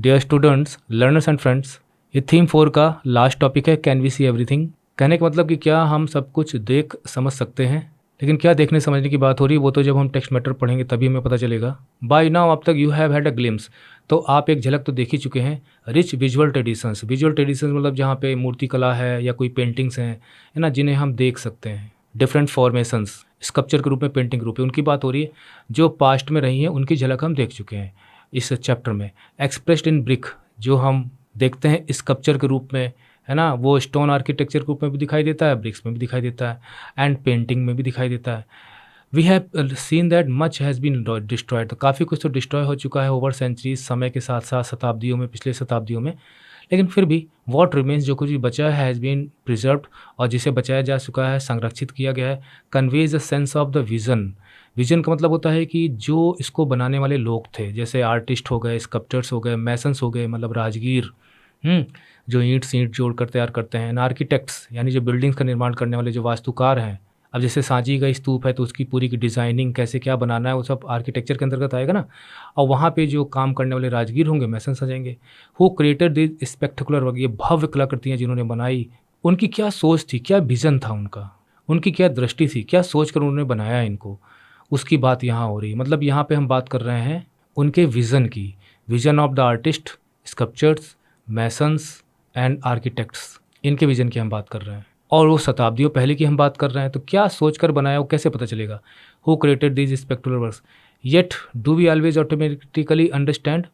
Dear students, learners and friends, ये theme 4 का last topic है, कैन वी सी एवरीथिंग। कहने का मतलब कि क्या हम सब कुछ देख समझ सकते हैं। लेकिन क्या देखने समझने की बात हो रही है, वो तो जब हम टेक्स्ट मैटर पढ़ेंगे तभी हमें पता चलेगा। बाय नाउ अब तक you have had a glimpse, तो आप एक झलक तो देख ही चुके हैं। Rich visual traditions, visual traditions मतलब जहाँ पे मूर्ति कला है या कोई पेंटिंग्स हैं, है ना, जिन्हें हम देख सकते हैं। डिफरेंट फॉर्मेशंस, स्कल्पचर के रूप में, पेंटिंग के रूप में, उनकी बात हो रही है जो पास्ट में रही हैं, उनकी झलक हम देख चुके हैं इस चैप्टर में। एक्सप्रेस्ड इन ब्रिक, जो हम देखते हैं स्कल्पचर के रूप में, है ना, वो स्टोन आर्किटेक्चर के रूप में भी दिखाई देता है, ब्रिक्स में भी दिखाई देता है, एंड पेंटिंग में भी दिखाई देता है। We have seen that much has been destroyed, तो काफ़ी कुछ तो डिस्ट्रॉय हो चुका है ओवर सेंचुरीज, समय के साथ साथ शताब्दियों में, पिछले शताब्दियों में। लेकिन फिर भी वॉट रिमेन्स, जो कुछ भी बचा है, हैज़ बीन प्रिजर्व्ड, और जिसे बचाया जा चुका है, संरक्षित किया गया है। Conveys a sense of the vision. Vision का मतलब होता है कि जो इसको बनाने वाले लोग थे, जैसे आर्टिस्ट हो गए, स्कल्पचर्स हो गए, मैसन्स हो गए, मतलब राजगीर, जो ईंट जोड़ कर तैयार करते हैं, आर्किटेक्ट्स यानी जो बिल्डिंग्स का निर्माण करने वाले जो वास्तुकार हैं। अब जैसे सांची का स्तूप है तो उसकी पूरी की डिज़ाइनिंग कैसे क्या बनाना है, वो सब आर्किटेक्चर के अंतर्गत आएगा ना। और वहाँ पे जो काम करने वाले राजगीर होंगे, मैसन्स आ जाएंगे। Who created this spectacular work, ये भव्य कलाकृतियाँ जिन्होंने बनाई, उनकी क्या सोच थी, क्या विजन था उनका, उनकी क्या दृष्टि थी, क्या सोच कर उन्होंने बनाया इनको, उसकी बात यहाँ हो रही है। मतलब यहाँ पे हम बात कर रहे हैं उनके विज़न की, vision of the artist, sculptures, masons and architects, इनके विज़न की हम बात कर रहे हैं। और वो शताब्दियों पहले की हम बात कर रहे हैं, तो क्या सोचकर बनाया वो कैसे पता चलेगा। Who created these spectacular works, yet do we always automatically understand,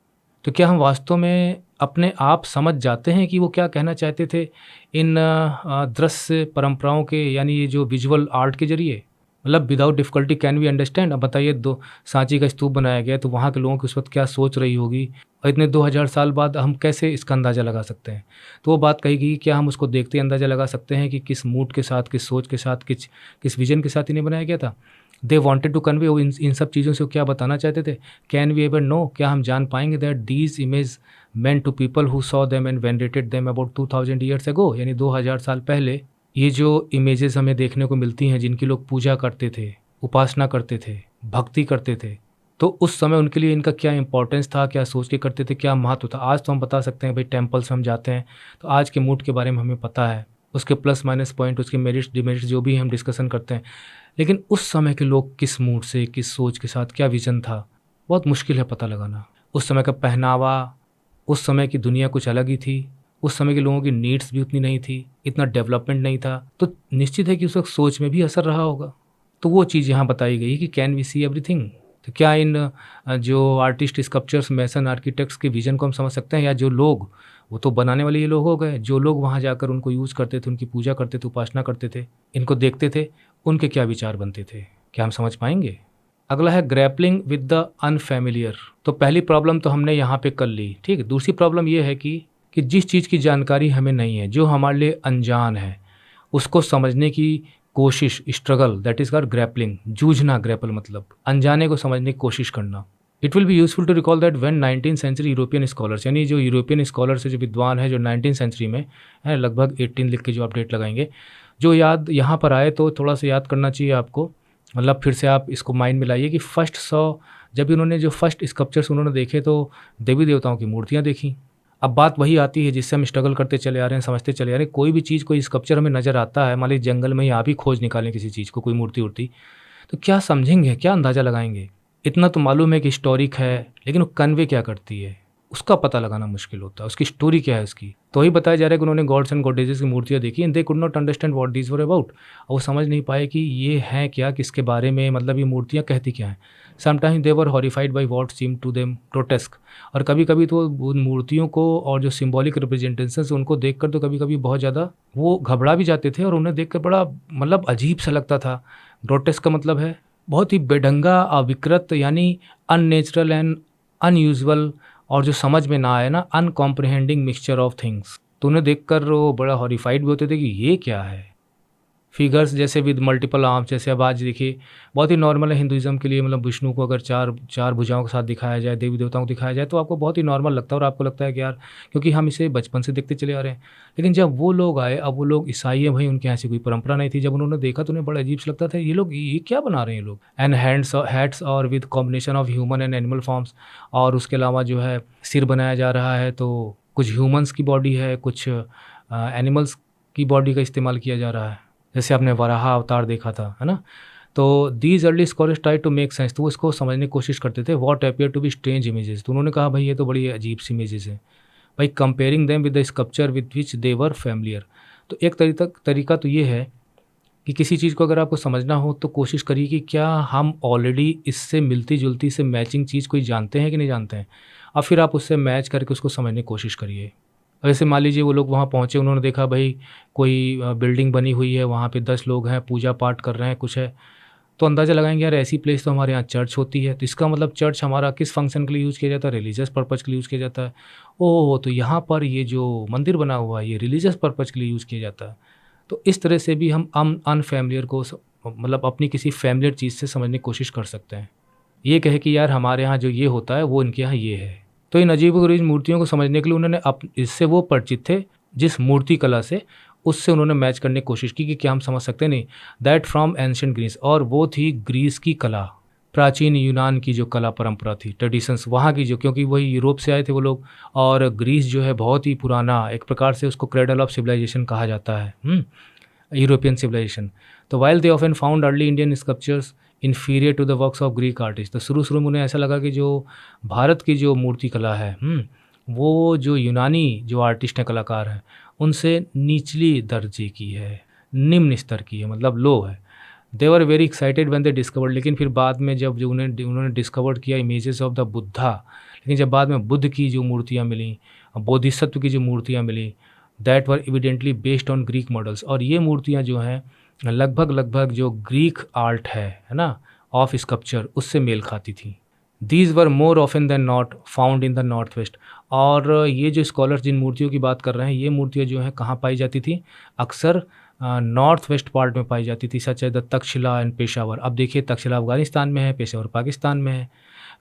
तो क्या हम वास्तव में अपने आप समझ जाते हैं कि वो क्या कहना चाहते थे इन दृश्य परंपराओं के, यानी ये जो विजुअल आर्ट के जरिए। मतलब without difficulty can we understand. अब बताइए, दो सांची का स्तूप बनाया गया तो वहाँ के लोगों की उस वक्त क्या सोच रही होगी, और इतने 2000 साल बाद हम कैसे इसका अंदाज़ा लगा सकते हैं। तो वो बात कही गई, क्या हम उसको देखते ही अंदाज़ा लगा सकते हैं कि किस मूड के साथ, किस सोच के साथ, किस विजन के साथ इन्हें बनाया गया था। दे वॉन्टेड टू कन्वे, वो इन सब चीज़ों से वो क्या बताना चाहते थे। कैन वी एवर नो, क्या हम जान पाएंगे that these image meant to people who saw them and venerated them about 2000 years ago, यानी 2000 साल पहले ये जो इमेजेस हमें देखने को मिलती हैं, जिनकी लोग पूजा करते थे, उपासना करते थे, भक्ति करते थे, तो उस समय उनके लिए इनका क्या इंपॉर्टेंस था, क्या सोच के करते थे, क्या महत्व था। आज तो हम बता सकते हैं भाई, टेम्पल्स में हम जाते हैं तो आज के मूड के बारे में हमें पता है, उसके प्लस माइनस पॉइंट, उसके मेरिट्स डिमेरिट्स जो भी हम डिस्कशन करते हैं। लेकिन उस समय के लोग किस मूड से, किस सोच के साथ, क्या विजन था, बहुत मुश्किल है पता लगाना। उस समय का पहनावा, उस समय की दुनिया कुछ अलग ही थी, उस समय के लोगों की नीड्स भी उतनी नहीं थी, इतना डेवलपमेंट नहीं था, तो निश्चित है कि उस वक्त सोच में भी असर रहा होगा। तो वो चीज़ यहाँ बताई गई कि कैन वी सी एवरीथिंग, तो क्या इन जो आर्टिस्ट, स्कल्पचर्स, मैसन, आर्किटेक्ट्स के विजन को हम समझ सकते हैं, या जो लोग, वो तो बनाने वाले ये लोग हो गए, जो लोग वहाँ जाकर उनको यूज़ करते थे, उनकी पूजा करते थे, उपासना करते थे, इनको देखते थे, उनके क्या विचार बनते थे, क्या हम समझ पाएंगे। अगला है ग्रैपलिंग विद द अनफैमिलियर। तो पहली प्रॉब्लम तो हमने यहाँ पे कर ली, ठीक है। दूसरी प्रॉब्लम ये है कि जिस चीज़ की जानकारी हमें नहीं है, जो हमारे लिए अनजान है, उसको समझने की कोशिश, struggle, that is called grappling, जूझना। ग्रैपल मतलब अनजाने को समझने की कोशिश करना। It will be useful to recall that when 19th century European scholars, यानी जो यूरोपियन स्कॉलर्स है, जो विद्वान है, जो 19th सेंचुरी में है, लगभग 18 लिख के जो अपडेट लगाएंगे, जो याद यहाँ पर आए तो थोड़ा सा याद करना चाहिए आपको। मतलब फिर से आप इसको माइंड में लाइए कि फर्स्ट 100, जब इन्होंने जो फर्स्ट स्कल्पचर्स उन्होंने देखे तो देवी देवताओं की मूर्तियाँ देखी। अब बात वही आती है जिससे हम स्ट्रगल करते चले आ रहे हैं, समझते चले आ रहे हैं। कोई भी चीज़, कोई स्कल्पचर हमें नज़र आता है, मान लीजिए जंगल में ही आप ही खोज निकालें किसी चीज़ को, कोई मूर्ति उर्ति, तो क्या समझेंगे, क्या अंदाज़ा लगाएंगे। इतना तो मालूम है कि हिस्टोरिक है, लेकिन वो कन्वे क्या करती है उसका पता लगाना मुश्किल होता है, उसकी स्टोरी क्या है उसकी। तो वही बताया जा रहा है कि उन्होंने गॉड्स एंड गॉडेजेस की मूर्तियाँ देखी and they could not understand what these were about, और वो समझ नहीं पाए कि ये हैं क्या, किसके बारे में, मतलब ये मूर्तियाँ कहती क्या हैं। Sometimes they were horrified by what seem to them grotesque, और कभी कभी तो उन मूर्तियों को और जो सिम्बॉलिक रिप्रेजेंटेशंस उनको देखकर तो कभी कभी बहुत ज़्यादा वो घबरा भी जाते थे, और उन्हें देखकर बड़ा मतलब अजीब सा लगता था। ग्रोटेस्क का मतलब है बहुत ही बेढंगा, अविकृत, यानी अननेचुरल एंड अनयूजुअल, और जो समझ में ना आए ना, अनकॉम्प्रिहेंडिंग मिक्सचर ऑफ थिंग्स। तो उन्हें देखकर वो बड़ा हॉरिफाइड भी होते थे कि ये क्या है। फिगर्स जैसे विद मल्टीपल आर्म्स, जैसे अब आज देखिए बहुत ही नॉर्मल है हिंदुइज़्म के लिए, मतलब विष्णु को अगर चार चार भुजाओं के साथ दिखाया जाए, देवी देवताओं को दिखाया जाए, तो आपको बहुत ही नॉर्मल लगता है और आपको लगता है कि यार, क्योंकि हम इसे बचपन से देखते चले आ रहे हैं। लेकिन जब वो लोग आए, अब वो लोग ईसाई हैं, भाई उनके यहाँ ऐसी कोई परंपरा नहीं थी, जब उन्होंने देखा तो उन्हें बड़ा अजीब सा लगता था, ये लोग ये क्या बना रहे हैं ये लोग, एंड हैंड्स हैट्स और with combination of human and animal forms. और उसके अलावा जो है सिर बनाया जा रहा है, तो कुछ ह्यूमन्स की बॉडी है, कुछ एनिमल्स की बॉडी का इस्तेमाल किया जा रहा है, जैसे आपने वराहा अवतार देखा था, है ना। तो these early scholars try to make sense, तो वो इसको समझने की कोशिश करते थे, what appear to be strange images, तो उन्होंने कहा भाई ये तो बड़ी अजीब सी इमेजेस हैं, भाई comparing them with the sculpture with which they were familiar. तो एक तरीका तो ये है कि किसी चीज़ को अगर आपको समझना हो तो कोशिश करिए कि क्या हम ऑलरेडी इससे मिलती जुलती से मैचिंग चीज़ कोई जानते हैं कि नहीं जानते हैं, और फिर आप उससे मैच करके उसको समझने की कोशिश करिए। वैसे मान लीजिए वो लोग वहाँ पहुँचे, उन्होंने देखा भाई कोई बिल्डिंग बनी हुई है, वहाँ पे 10 लोग हैं, पूजा पाठ कर रहे हैं, कुछ है, तो अंदाज़ा लगाएंगे यार ऐसी प्लेस तो हमारे यहाँ चर्च होती है, तो इसका मतलब चर्च हमारा किस फंक्शन के लिए यूज़ किया जाता है, रिलीजियस पर्पज़ के लिए यूज़ किया जाता है। ओह, तो यहाँ पर ये जो मंदिर बना हुआ है ये रिलीजियस पर्पज़ के लिए यूज़ किया जाता है। तो इस तरह से भी हम अनफैमिलियर को मतलब अपनी किसी फैमिलियर चीज़ से समझने की कोशिश कर सकते हैं। ये कहे कि यार हमारे यहाँ जो ये होता है वो इनके यहाँ ये है। तो इन अजीब-ओ-गरीब मूर्तियों को समझने के लिए उन्होंने इससे वो परिचित थे जिस मूर्ति कला से, उससे उन्होंने मैच करने की कोशिश की कि क्या हम समझ सकते हैं, नहीं, दैट फ्रॉम एंशिएंट ग्रीस, और वो थी ग्रीस की कला, प्राचीन यूनान की जो कला परंपरा थी, ट्रेडिशंस वहाँ की, जो क्योंकि वही यूरोप से आए थे वो लोग, और ग्रीस जो है बहुत ही पुराना, एक प्रकार से उसको क्रेडल ऑफ सिविलाइजेशन कहा जाता है, यूरोपियन सिविलाइजेशन। तो while they often found early Indian sculptures inferior to the works of Greek artist, तो शुरू में उन्हें ऐसा लगा कि जो भारत की जो मूर्ति कला है, वो जो यूनानी जो आर्टिस्ट हैं, कलाकार हैं, उनसे निचली दर्जे की है, निम्न स्तर की है, मतलब लो है। They were very excited when they discovered, लेकिन फिर बाद में जब जो उन्होंने डिस्कवर्ड किया इमेजेस ऑफ द बुद्धा, लेकिन जब बाद में बुद्ध की जो मूर्तियाँ मिली, बोधिसत्व की जो मूर्तियाँ मिली, that were evidently based on Greek models, और ये मूर्तियाँ जो हैं लगभग जो ग्रीक आर्ट है ना, ऑफ स्कल्पचर, उससे मेल खाती थी। These were more often than not found in the north west, और ये जो स्कॉलर्स जिन मूर्तियों की बात कर रहे हैं, ये मूर्तियाँ जो हैं कहाँ पाई जाती थी, अक्सर नॉर्थ वेस्ट पार्ट में पाई जाती थी, such as the Takshashila and Peshawar. अब देखिए तक्षशिला अफगानिस्तान में है, पेशावर पाकिस्तान में है।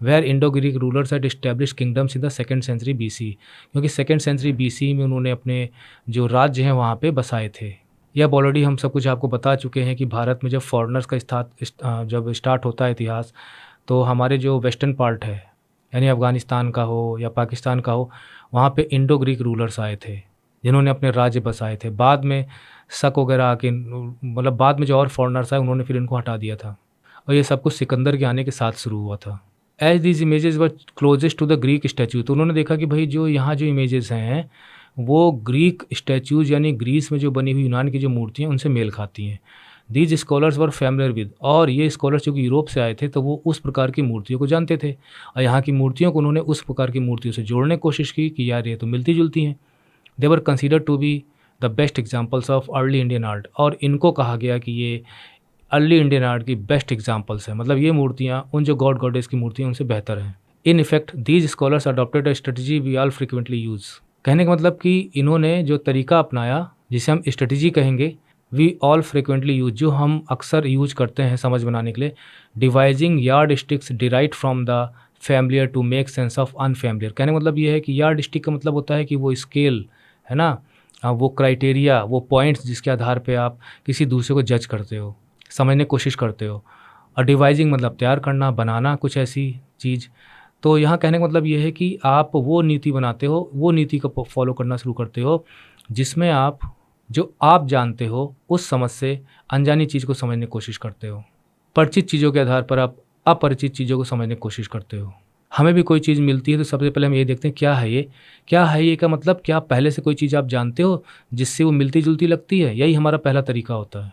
Where Indo Greek rulers had establish kingdoms in the 2nd century BC, क्योंकि 2nd सेंचुरी BC में उन्होंने अपने जो राज्य हैं वहाँ पे बसाए थे। ये अब ऑलरेडी हम सब कुछ आपको बता चुके हैं कि भारत में जब फॉरेनर्स का जब स्टार्ट होता है इतिहास, तो हमारे जो वेस्टर्न पार्ट है, यानी अफ़गानिस्तान का हो या पाकिस्तान का हो, वहाँ पे इंडो ग्रीक रूलर्स आए थे जिन्होंने अपने राज्य बसाए थे। बाद में शक वगैरह आके, मतलब बाद में जो और फॉरेनर्स आए उन्होंने फिर इनको हटा दिया था, और ये सब कुछ सिकंदर के आने के साथ शुरू हुआ था। As these images were closest to the Greek statue, तो उन्होंने देखा कि भाई जो यहाँ जो इमेजेस हैं वो ग्रीक स्टैचूज़ यानी ग्रीस में जो बनी हुई यूनान की जो मूर्तियाँ उनसे मेल खाती हैं। These scholars were familiar with, और ये स्कॉलर्स जो कि यूरोप से आए थे तो वो उस प्रकार की मूर्तियों को जानते थे, और यहाँ की मूर्तियों को उन्होंने उस प्रकार की मूर्तियों से जोड़ने की कोशिश की कि यार ये तो मिलती जुलती हैं। They were considered to be the best examples of early Indian art, और इनको कहा गया कि ये अर्ली इंडियन आर्ट की बेस्ट एग्जाम्पल्स हैं, मतलब ये मूर्तियाँ उन जो गॉड गॉडेस की मूर्तियाँ उनसे बेहतर हैं। In effect these scholars adopted a strategy we all frequently use, कहने का मतलब कि इन्होंने जो तरीका अपनाया जिसे हम स्ट्रेटजी कहेंगे, वी ऑल फ्रिक्वेंटली यूज, जो हम अक्सर यूज करते हैं समझ बनाने के लिए, devising yardsticks derive from the familiar to make sense of unfamiliar. कहने का मतलब ये है कि यार्ड स्टिक का मतलब होता है कि वो स्केल है ना, वो क्राइटेरिया, वो पॉइंट्स जिसके आधार पे आप किसी दूसरे को जज करते हो, समझने की कोशिश करते हो, और डिवाइजिंग मतलब तैयार करना, बनाना कुछ ऐसी चीज़। तो यहाँ कहने का मतलब ये है कि आप वो नीति बनाते हो, वो नीति को फॉलो करना शुरू करते हो जिसमें आप जो आप जानते हो उस समझ से अनजानी चीज़ को समझने की कोशिश करते हो। परिचित चीज़ों के आधार पर आप अपरिचित चीज़ों को समझने की कोशिश करते हो। हमें भी कोई चीज़ मिलती है तो सबसे पहले हम ये देखते हैं क्या है ये, क्या है ये का मतलब, क्या पहले से कोई चीज़ आप जानते हो जिससे वो मिलती जुलती लगती है, यही हमारा पहला तरीका होता है।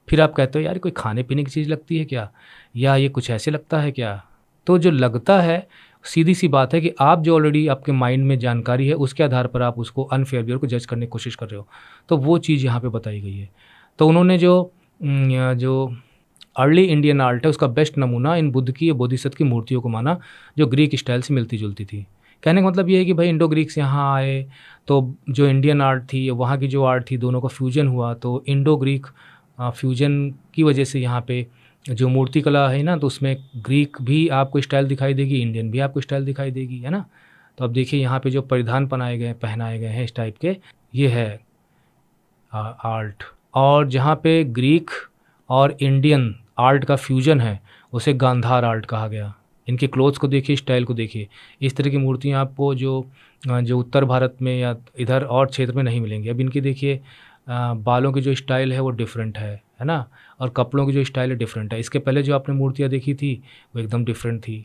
फिर आप कहते हो यार कोई खाने पीने की चीज़ लगती है क्या, या ये कुछ ऐसे लगता है क्या। तो जो लगता है, सीधी सी बात है कि आप जो ऑलरेडी आपके माइंड में जानकारी है उसके आधार पर आप उसको अनफेयरवियर को जज करने की कोशिश कर रहे हो, तो वो चीज़ यहाँ पे बताई गई है। तो उन्होंने जो अर्ली इंडियन आर्ट है उसका बेस्ट नमूना इन बुद्ध की या बोधिसत्व की मूर्तियों को माना, जो ग्रीक स्टाइल से मिलती जुलती थी। कहने का मतलब ये है कि भाई इंडो ग्रीक्स यहाँ आए तो जो इंडियन आर्ट थी वहाँ की जो आर्ट थी दोनों का फ्यूजन हुआ, तो इंडो ग्रीक फ्यूजन की वजह से यहाँ पे जो मूर्ति कला है ना, तो उसमें ग्रीक भी आपको स्टाइल दिखाई देगी, इंडियन भी आपको स्टाइल दिखाई देगी, है ना। तो अब देखिए यहाँ पे जो परिधान पहनाए गए हैं इस टाइप के, ये है आर्ट। और जहाँ पे ग्रीक और इंडियन आर्ट का फ्यूजन है उसे गांधार आर्ट कहा गया। इनके क्लोथ्स को देखिए, स्टाइल को देखिए। इस तरह की मूर्तियाँ आपको जो उत्तर भारत में या इधर और क्षेत्र में नहीं मिलेंगी। अब इनकी देखिए बालों की जो स्टाइल है वो डिफरेंट है ना, और कपड़ों की जो स्टाइल है डिफरेंट है। इसके पहले जो आपने मूर्तियाँ देखी थी वो एकदम डिफरेंट थी।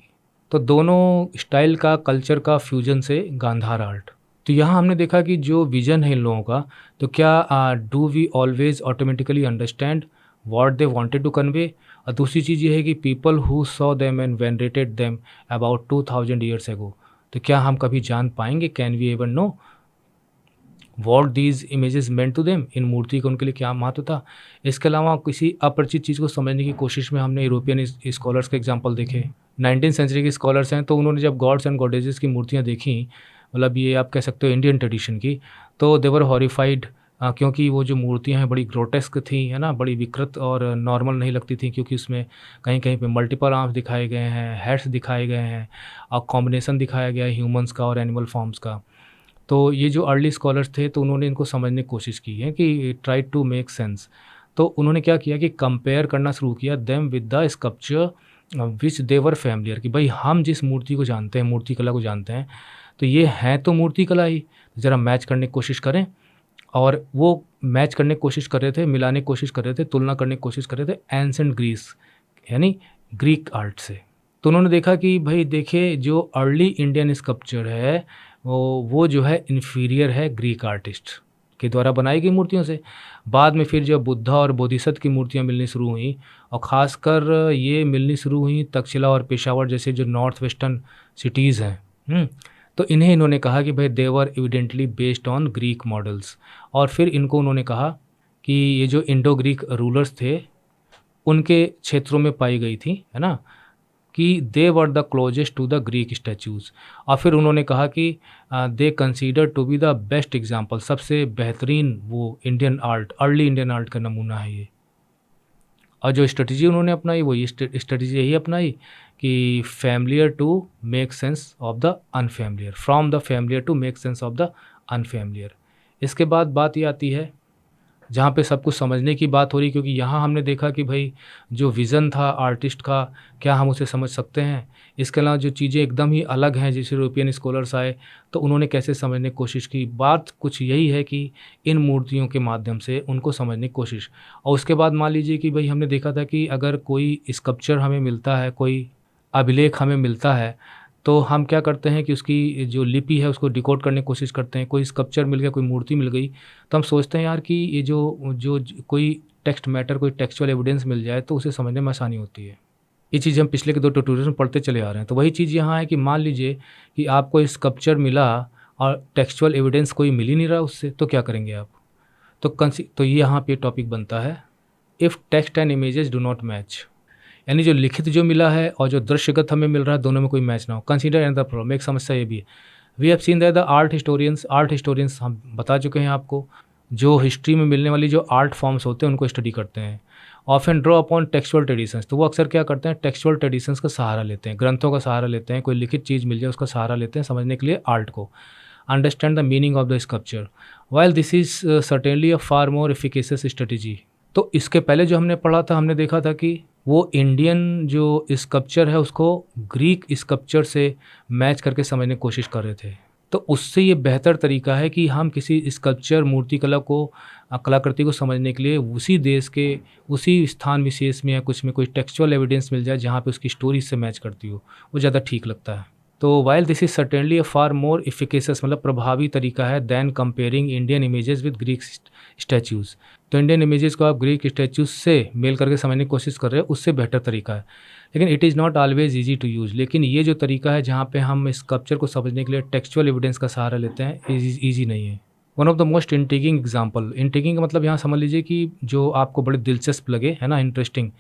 तो दोनों स्टाइल का, कल्चर का फ्यूजन से गांधार आर्ट। तो यहाँ हमने देखा कि जो विज़न है इन लोगों का, तो क्या do we always automatically understand what they wanted to convey. और दूसरी चीज़ ये है कि people who saw them and venerated them about 2000 years ago, तो क्या हम कभी जान पाएंगे, can we ever know what these images meant to them, इन मूर्ति का उनके लिए क्या महत्व था। इसके अलावा किसी अपरिचित चीज़ को समझने की कोशिश में हमने यूरोपियन स्कॉलर्स के एग्जाम्पल देखे। 19th सेंचुरी के स्कॉलर्स हैं, तो उन्होंने जब गॉड्स एंड गॉडेजेस की मूर्तियाँ देखी, मतलब ये आप कह सकते हो इंडियन ट्रेडिशन की, तो देवर हॉरिफाइड, क्योंकि वो जो मूर्तियाँ हैं बड़ी ग्रोटेस्क थी, है ना, बड़ी विकृत और नॉर्मल नहीं लगती थी, क्योंकि उसमें कहीं कहीं पे मल्टीपल आर्म्स दिखाए गए हैं, हेड्स दिखाए गए हैं, और कॉम्बिनेशन दिखाया गया है ह्यूमंस का और एनिमल फॉर्म्स का। तो ये जो अर्ली स्कॉलर्स थे, तो उन्होंने इनको समझने की कोशिश की है कि ट्राई टू मेक सेंस। तो उन्होंने क्या किया कि कंपेयर करना शुरू किया them with the sculpture which they were familiar, कि भाई हम जिस मूर्ति को जानते हैं, मूर्ति कला को जानते हैं, तो ये हैं तो मूर्ति कला ही, ज़रा मैच करने की कोशिश करें। और वो मैच करने की कोशिश कर रहे थे, मिलाने की कोशिश कर रहे थे, तुलना करने की कोशिश कर रहे थे एंसेंट ग्रीस यानी ग्रीक आर्ट से। तो उन्होंने देखा कि भाई देखिए, जो अर्ली इंडियन स्कल्पचर है वो जो है इन्फीरियर है ग्रीक आर्टिस्ट के द्वारा बनाई गई मूर्तियों से। बाद में फिर जब बुद्धा और बोधिसत्व की मूर्तियाँ मिलनी शुरू हुई, और ख़ासकर ये मिलनी शुरू हुई तक्षशिला और पेशावर जैसे जो नॉर्थ वेस्टर्न सिटीज़ हैं, तो इन्हें इन्होंने कहा कि भाई they were evidently based on Greek models. और फिर इनको उन्होंने कहा कि ये जो इंडो ग्रीक रूलर्स थे उनके क्षेत्रों में पाई गई थी, है ना, कि they were the closest to the Greek statues. और फिर उन्होंने कहा कि they consider to be the best example, सबसे बेहतरीन वो Indian art, early Indian art का नमूना है ये। और जो स्ट्रेटजी उन्होंने अपनाई वो ये स्ट्रेटजी यही अपनाई कि familiar to make sense of the unfamiliar, from the familiar to make sense of the unfamiliar. इसके बाद बात ये आती है जहाँ पे सब कुछ समझने की बात हो रही, क्योंकि यहाँ हमने देखा कि भाई जो विज़न था आर्टिस्ट का, क्या हम उसे समझ सकते हैं। इसके अलावा जो चीज़ें एकदम ही अलग हैं, जैसे यूरोपियन स्कॉलर्स आए तो उन्होंने कैसे समझने की कोशिश की। बात कुछ यही है कि इन मूर्तियों के माध्यम से उनको समझने की कोशिश। और उसके बाद मान लीजिए कि भाई हमने देखा था कि अगर कोई स्कल्पचर हमें मिलता है, कोई अभिलेख हमें मिलता है, तो हम क्या करते हैं कि उसकी जो लिपि है उसको डिकोड करने की कोशिश करते हैं। कोई स्कल्पचर मिल गया, कोई मूर्ति मिल गई, तो हम सोचते हैं यार कि ये जो कोई टेक्स्ट मैटर, कोई टेक्सचुअल एविडेंस मिल जाए तो उसे समझने में आसानी होती है। ये चीज़ हम पिछले के 2 ट्यूटोरियल में पढ़ते चले आ रहे हैं। तो वही चीज़ यहाँ है कि मान लीजिए कि आपको स्कल्पचर मिला और टेक्सचुअल एविडेंस कोई मिल ही नहीं रहा उससे, तो क्या करेंगे आप। तो ये यहाँ पे टॉपिक बनता है, if text and images do not match, यानी जो लिखित जो मिला है और जो दृश्यगत हमें मिल रहा है, दोनों में कोई मैच ना हो। कंसीडर एंड द प्रॉब्लम, एक समस्या ये भी है। We have seen that the art historians हम बता चुके हैं आपको, जो हिस्ट्री में मिलने वाली जो आर्ट फॉर्म्स होते हैं उनको स्टडी करते हैं। Often draw upon textual traditions, तो वो अक्सर क्या करते हैं, टेक्सचुअल ट्रेडिशंस का सहारा लेते हैं, ग्रंथों का सहारा लेते हैं, कोई लिखित चीज़ मिल जाए उसका सहारा लेते हैं समझने के लिए आर्ट को। Understand the meaning of the sculpture, while this is certainly a far more efficacious strategy. तो इसके पहले जो हमने पढ़ा था, हमने देखा था कि वो इंडियन जो स्कल्पचर है उसको ग्रीक स्कल्पचर से मैच करके समझने की कोशिश कर रहे थे। तो उससे ये बेहतर तरीका है कि हम किसी स्कल्पचर, मूर्ति कला को, कलाकृति को समझने के लिए उसी देश के उसी स्थान विशेष में या कुछ में कोई टेक्सचुअल एविडेंस मिल जाए जहाँ पे उसकी स्टोरी से मैच करती हो, वो ज़्यादा ठीक लगता है। तो while this is certainly a far more efficacious, मतलब प्रभावी तरीका है than comparing Indian images with Greek statues. तो इंडियन इमेजेस को आप ग्रीक स्टैच्यूज से मेल करके समझने की कोशिश कर रहे हैं, उससे बेहतर तरीका है। लेकिन it is not always easy to use, लेकिन ये जो तरीका है जहाँ पे हम स्कल्पचर को समझने के लिए टेक्सचुअल एविडेंस का सहारा लेते हैं, ईजी नहीं है। One of the most intriguing example, intriguing का मतलब यहाँ समझ लीजिए कि जो आपको बड़े दिलचस्प लगे, है ना, इंटरेस्टिंग।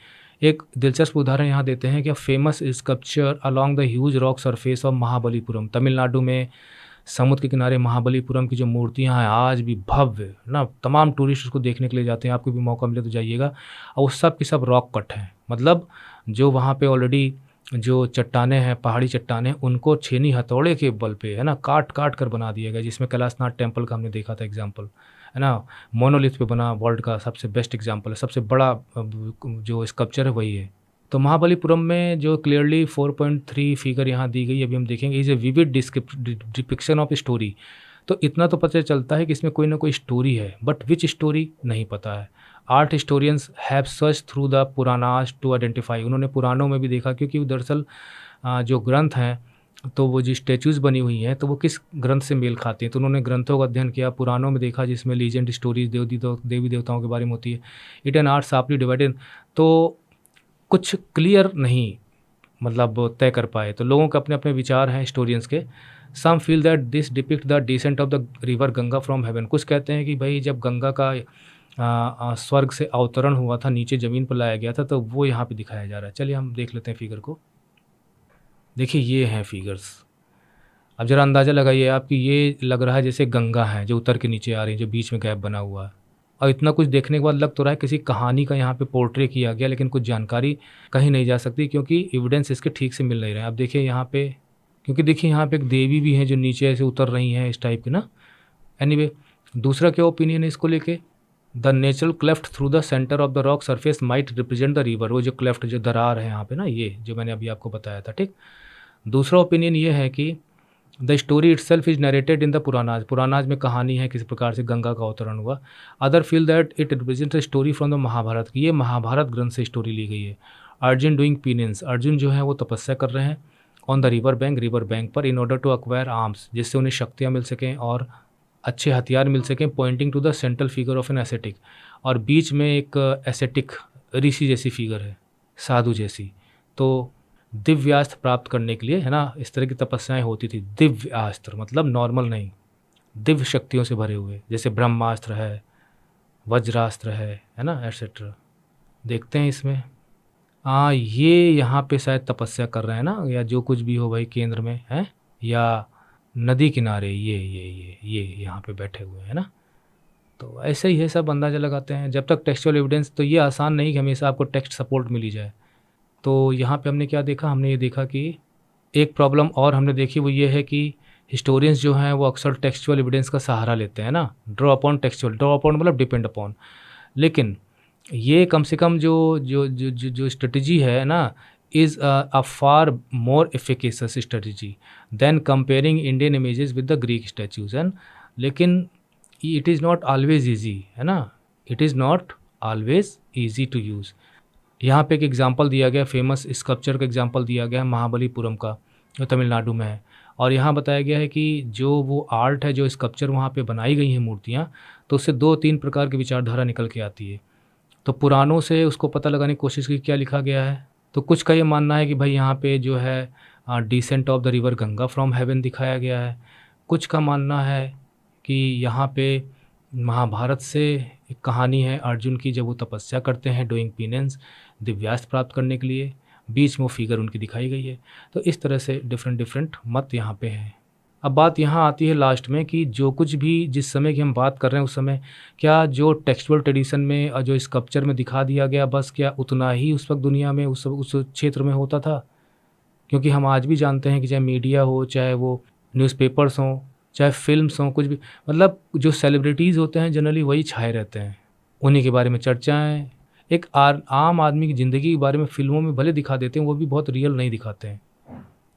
एक दिलचस्प उदाहरण यहाँ देते हैं कि famous sculpture along the huge rock surface of Mahabalipuram, Tamil Nadu में समुद्र के किनारे महाबलीपुरम की जो मूर्तियाँ हैं आज भी भव्य ना, तमाम टूरिस्ट उसको देखने के लिए जाते हैं, आपको भी मौका मिले तो जाइएगा। और वो सब की सब रॉक कट हैं, मतलब जो वहाँ पे ऑलरेडी जो चट्टानें हैं, पहाड़ी चट्टानें, उनको छेनी हथौड़े के बल पे है ना काट काट कर बना दिया गया, जिसमें कैलाशनाथ टेम्पल का हमने देखा था एग्जाम्पल, है ना, मोनोलिथ पे बना वर्ल्ड का सबसे बेस्ट एग्जाम्पल है, सबसे बड़ा जो स्कल्पचर है वही है। तो महाबलीपुरम में जो क्लियरली 4.3 फिगर यहाँ दी गई, अभी हम देखेंगे, is a vivid depiction of story. तो इतना तो पता चलता है कि इसमें कोई ना कोई स्टोरी है, बट विच स्टोरी नहीं पता है। Art historians have search through the Puranas to identify, उन्होंने पुराणों में भी देखा, क्योंकि दरअसल जो ग्रंथ हैं, तो वो जो स्टैचूज़ बनी हुई हैं तो वो किस ग्रंथ से मेल खाती हैं, तो उन्होंने ग्रंथों का अध्ययन किया, पुराणों में देखा जिसमें लीजेंड स्टोरीज देवी देवताओं के बारे में होती है। It an art sharply divided, तो कुछ क्लियर नहीं मतलब तय कर पाए, तो लोगों के अपने अपने विचार हैं हिस्टोरियंस के। Some feel that this depict the descent of the river Ganga from heaven, कुछ कहते हैं कि भाई जब गंगा का स्वर्ग से अवतरण हुआ था, नीचे ज़मीन पर लाया गया था, तो वो यहाँ पे दिखाया जा रहा है। चलिए हम देख लेते हैं फिगर को। देखिए ये हैं फिगर्स, अब ज़रा अंदाज़ा लगाइए आप कि ये लग रहा है जैसे गंगा है जो उतर के नीचे आ रही है, जो बीच में गैप बना हुआ है, और इतना कुछ देखने के बाद लग तो रहा है किसी कहानी का यहाँ पे पोर्ट्रे किया गया, लेकिन कुछ जानकारी कहीं नहीं जा सकती क्योंकि एविडेंस इसके ठीक से मिल नहीं रहे हैं। अब देखिए यहाँ पे, क्योंकि देखिए यहाँ पे एक देवी भी हैं जो नीचे ऐसे उतर रही हैं इस टाइप की ना। एनीवे, दूसरा क्या ओपिनियन है इसको लेके, the natural cleft through the centre of the rock surface might represent the river, वो जो क्लेफ्ट जो दरार है यहाँ पे ना, ये जो मैंने अभी आपको बताया था, ठीक। दूसरा ओपिनियन ये है कि the story it self is narrated in the Puranas, Puranas में कहानी है किसी प्रकार से गंगा का अवतरण हुआ। Other feel that it represent a story from the Mahabharata, की ये महाभारत ग्रंथ से स्टोरी ली गई है। अर्जुन डूइंग पीनेंस, अर्जुन जो है वो तपस्या कर रहे हैं ऑन द रिवर बैंक पर, in order to acquire arms, जिससे उन्हें शक्तियाँ मिल सकें और अच्छे हथियार मिल सकें, pointing to the central figure of an ascetic, और बीच में एक एसेटिक ऋषि जैसी फिगर है, साधु जैसी। तो दिव्यास्त्र प्राप्त करने के लिए, है ना, इस तरह की तपस्याएं होती थी। दिव्यास्त्र मतलब नॉर्मल नहीं, दिव्य शक्तियों से भरे हुए, जैसे ब्रह्मास्त्र है, वज्रास्त्र है ना, एटसेट्रा। देखते हैं इसमें, हाँ ये यहाँ पे शायद तपस्या कर रहे हैं ना, या जो कुछ भी हो भाई केंद्र में है, या नदी किनारे ये यहाँ पे बैठे हुए हैं ना। तो ऐसे ही है, सब अंदाज़ा लगाते हैं जब तक टेक्सचुअल एविडेंस, तो ये आसान नहीं कि हमेशा आपको टेक्स्ट सपोर्ट मिली जाए। तो यहाँ पे हमने क्या देखा, हमने ये देखा कि एक प्रॉब्लम और हमने देखी, वो ये है कि हिस्टोरियंस जो हैं वो अक्सर टेक्सचुअल एविडेंस का सहारा लेते हैं ना, ड्रॉ अपॉन मतलब डिपेंड अपॉन। लेकिन ये कम से कम जो स्ट्रेटजी है ना, is a far more efficacious strategy then comparing Indian images with the Greek statues and. लेकिन it is not always easy, है ना, it is not always easy to use. यहाँ पे एक एग्जांपल दिया गया, फेमस स्कल्पचर का एग्जांपल दिया गया है महाबलीपुरम का, जो तमिलनाडु में है, और यहाँ बताया गया है कि जो वो आर्ट है, जो स्कल्पचर वहाँ पे बनाई गई हैं मूर्तियाँ, तो उससे 2-3 प्रकार की विचारधारा निकल के आती है। तो पुराणों से उसको पता लगाने की कोशिश की क्या लिखा गया है। तो कुछ का ये मानना है कि भाई यहाँ पे जो है decent of the river Ganga from haven दिखाया गया है। कुछ का मानना है कि यहाँ पे महाभारत से एक कहानी है अर्जुन की, जब वो तपस्या करते हैं डूइंग पीनेंस, दिव्यास्त्र प्राप्त करने के लिए, बीच में वो फिगर उनकी दिखाई गई है। तो इस तरह से डिफरेंट मत यहाँ पे हैं। अब बात यहाँ आती है लास्ट में कि जो कुछ भी जिस समय की हम बात कर रहे हैं, उस समय क्या जो टेक्सचुअल ट्रेडिशन में और जो स्कल्पचर में दिखा दिया गया, बस क्या उतना ही उस वक्त दुनिया में उस क्षेत्र में होता था? क्योंकि हम आज भी जानते हैं कि चाहे मीडिया हो, चाहे वो न्यूज़पेपर्स हों, चाहे फिल्म्स हों, कुछ भी, मतलब जो सेलिब्रिटीज़ होते हैं जनरली वही छाए रहते हैं, उन्हीं के बारे में चर्चाएँ। एक आम आदमी की ज़िंदगी के बारे में फ़िल्मों में भले दिखा देते हैं, वो भी बहुत रियल नहीं दिखाते हैं।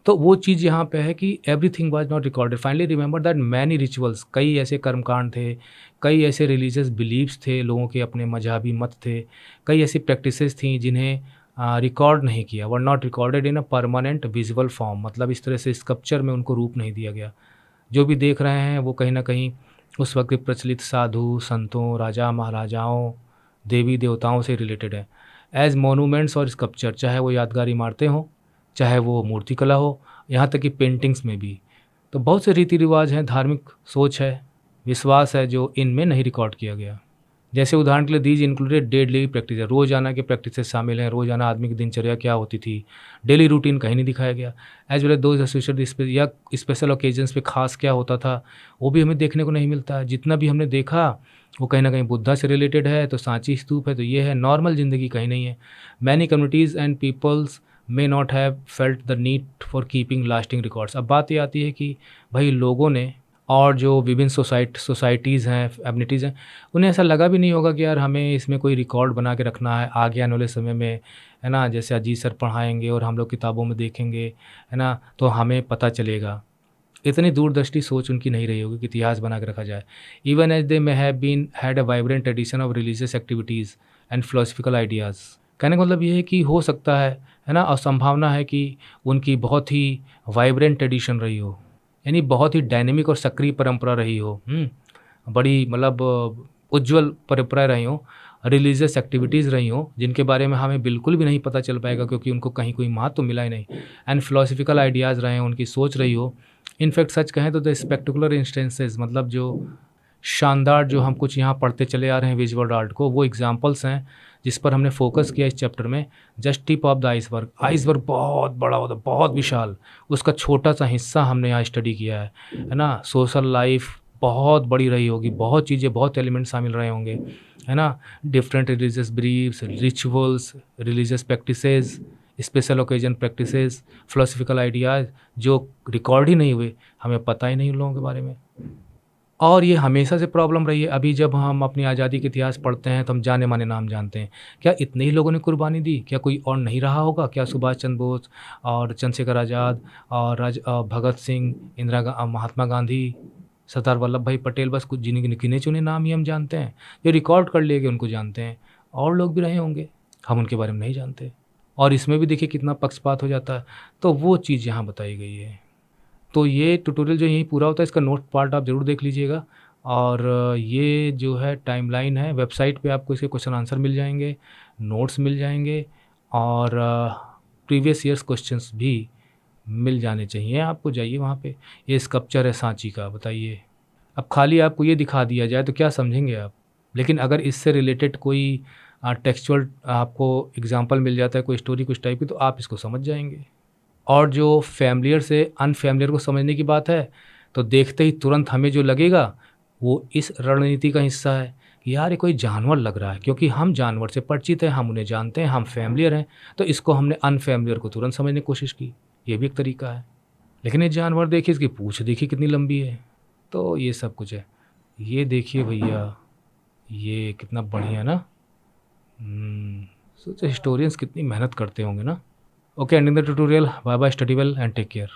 तो वो चीज़ यहाँ पे है कि everything was not recorded. Finally remember that many rituals, कई ऐसे कर्मकांड थे, कई ऐसे रिलीजियस बिलीव्स थे, लोगों के अपने मजहबी मत थे, कई ऐसी प्रैक्टिसेस थी जिन्हें रिकॉर्ड नहीं किया, were not recorded in a permanent visual form, मतलब इस तरह से स्कल्पचर में उनको रूप नहीं दिया गया। जो भी देख रहे हैं वो कहीं ना कहीं उस वक्त के प्रचलित साधु संतों, राजा महाराजाओं, देवी देवताओं से रिलेटेड है। एज मोनूमेंट्स और स्कल्पचर, चाहे वो यादगार इमारतें हों, चाहे वो मूर्तिकला हो, यहाँ तक कि पेंटिंग्स में भी। तो बहुत से रीति रिवाज हैं, धार्मिक सोच है, विश्वास है, जो इनमें नहीं रिकॉर्ड किया गया। जैसे उदाहरण के लिए दीज इंक्लूडेड डेली प्रैक्टिस है, रोज़ाना के प्रैक्टिसेस शामिल हैं, रोज़ाना आदमी की दिनचर्या क्या होती थी, डेली रूटीन कहीं नहीं दिखाया गया। As well as those associated या स्पेशल ओकेजन्स पे खास क्या होता था वो भी हमें देखने को नहीं मिलता है। जितना भी हमने देखा वो कहीं ना कहीं बुद्धा से रिलेटेड है, तो सांची स्तूप है, तो ये है, नॉर्मल ज़िंदगी कहीं नहीं है। Many communities and peoples may not have felt the need for keeping lasting records. अब बात ये आती है कि भाई लोगों ने और जो विभिन्न सोसाइटीज़ हैं, कम्युनिटीज़ हैं, उन्हें ऐसा लगा भी नहीं होगा कि यार हमें इसमें कोई रिकॉर्ड बना के रखना है आगे आने वाले समय में, है ना? जैसे अजीत सर पढ़ाएँगे और हम लोग किताबों में देखेंगे, है ना? तो हमें पता चलेगा। इतनी दूरदृष्टि सोच उनकी नहीं रही होगी कि इतिहास बना के रखा जाए। Even as they may have been had a vibrant tradition of religious activities and philosophical ideas. कहने का मतलब ये है कि हो सकता है ना? और संभावना है कि उनकी बहुत ही वाइब्रेंट ट्रेडिशन रही हो, यानी बहुत ही डायनेमिक और सक्रिय परंपरा रही हो। बड़ी मतलब उज्ज्वल परंपराएँ रही हों, रिलीजियस एक्टिविटीज़ रही हों, जिनके बारे में हमें बिल्कुल भी नहीं पता चल पाएगा क्योंकि उनको कहीं कोई महत्व मिला ही नहीं। एंड फिलोसफिकल आइडियाज़ रहे हों, उनकी सोच रही हो। इनफैक्ट सच कहें तो द स्पेक्टेकुलर इंस्टेंसेस, मतलब जो शानदार जो हम कुछ यहाँ पढ़ते चले आ रहे हैं विजुअल आर्ट को, वो एग्जांपल्स हैं जिस पर हमने फोकस किया इस चैप्टर में। Just tip of the iceberg. Iceberg बहुत बड़ा होता है, बहुत विशाल, उसका छोटा सा हिस्सा हमने यहाँ स्टडी किया है ना? सोशल लाइफ बहुत बड़ी रही होगी, बहुत चीज़ें, बहुत एलिमेंट शामिल रहे होंगे, है ना? Different religious beliefs, rituals, religious practices, special occasion practices, philosophical ideas जो रिकॉर्ड ही नहीं हुए, हमें पता ही नहीं उन लोगों के बारे में। और ये हमेशा से प्रॉब्लम रही है। अभी जब हम अपनी आज़ादी के इतिहास पढ़ते हैं तो हम जाने-माने नाम जानते हैं। क्या इतने ही लोगों ने कुर्बानी दी? क्या कोई और नहीं रहा होगा? क्या सुभाष चंद्र बोस और चंद्रशेखर आज़ाद और भगत सिंह, महात्मा गांधी, सरदार वल्लभ भाई पटेल, बस कुछ गिने-चुने नाम ही हम जानते हैं। जो रिकॉर्ड कर लिए गए उनको जानते हैं। और लोग भी रहे होंगे, हम उनके बारे में नहीं जानते। और इसमें भी देखिए कितना पक्षपात हो जाता है। तो वो चीज़ यहाँ बताई गई है। तो ये ट्यूटोरियल जो यहीं पूरा होता है, इसका नोट पार्ट आप ज़रूर देख लीजिएगा। और ये जो है टाइमलाइन है, वेबसाइट पे आपको इसके क्वेश्चन आंसर मिल जाएंगे, नोट्स मिल जाएंगे और प्रीवियस ईयर्स क्वेश्चंस भी मिल जाने चाहिए आपको। जाइए वहाँ पे। ये स्कल्पचर है सांची का, बताइए। अब खाली आपको ये दिखा दिया जाए तो क्या समझेंगे आप? लेकिन अगर इससे रिलेटेड कोई टेक्सचुअल आपको एग्जांपल मिल जाता है, कोई स्टोरी कुछ टाइप की, तो आप इसको समझ जाएंगे। और जो फ़ैमिलियर से अनफ़ैमिलियर को समझने की बात है, तो देखते ही तुरंत हमें जो लगेगा वो इस रणनीति का हिस्सा है कि यार ये कोई जानवर लग रहा है, क्योंकि हम जानवर से परिचित हैं, हम उन्हें जानते हैं, हम फ़ैमिलियर हैं, तो इसको हमने अनफ़ैमिलियर को तुरंत समझने की कोशिश की। ये भी एक तरीका है। लेकिन ये जानवर देखिए, इसकी पूँछ देखिए कितनी लंबी है। तो ये सब कुछ है। ये देखिए भैया, ये कितना बढ़िया ना। सोचो हिस्टोरियंस कितनी मेहनत करते होंगे ना। Okay, ending the tutorial. Bye bye, study well and take care.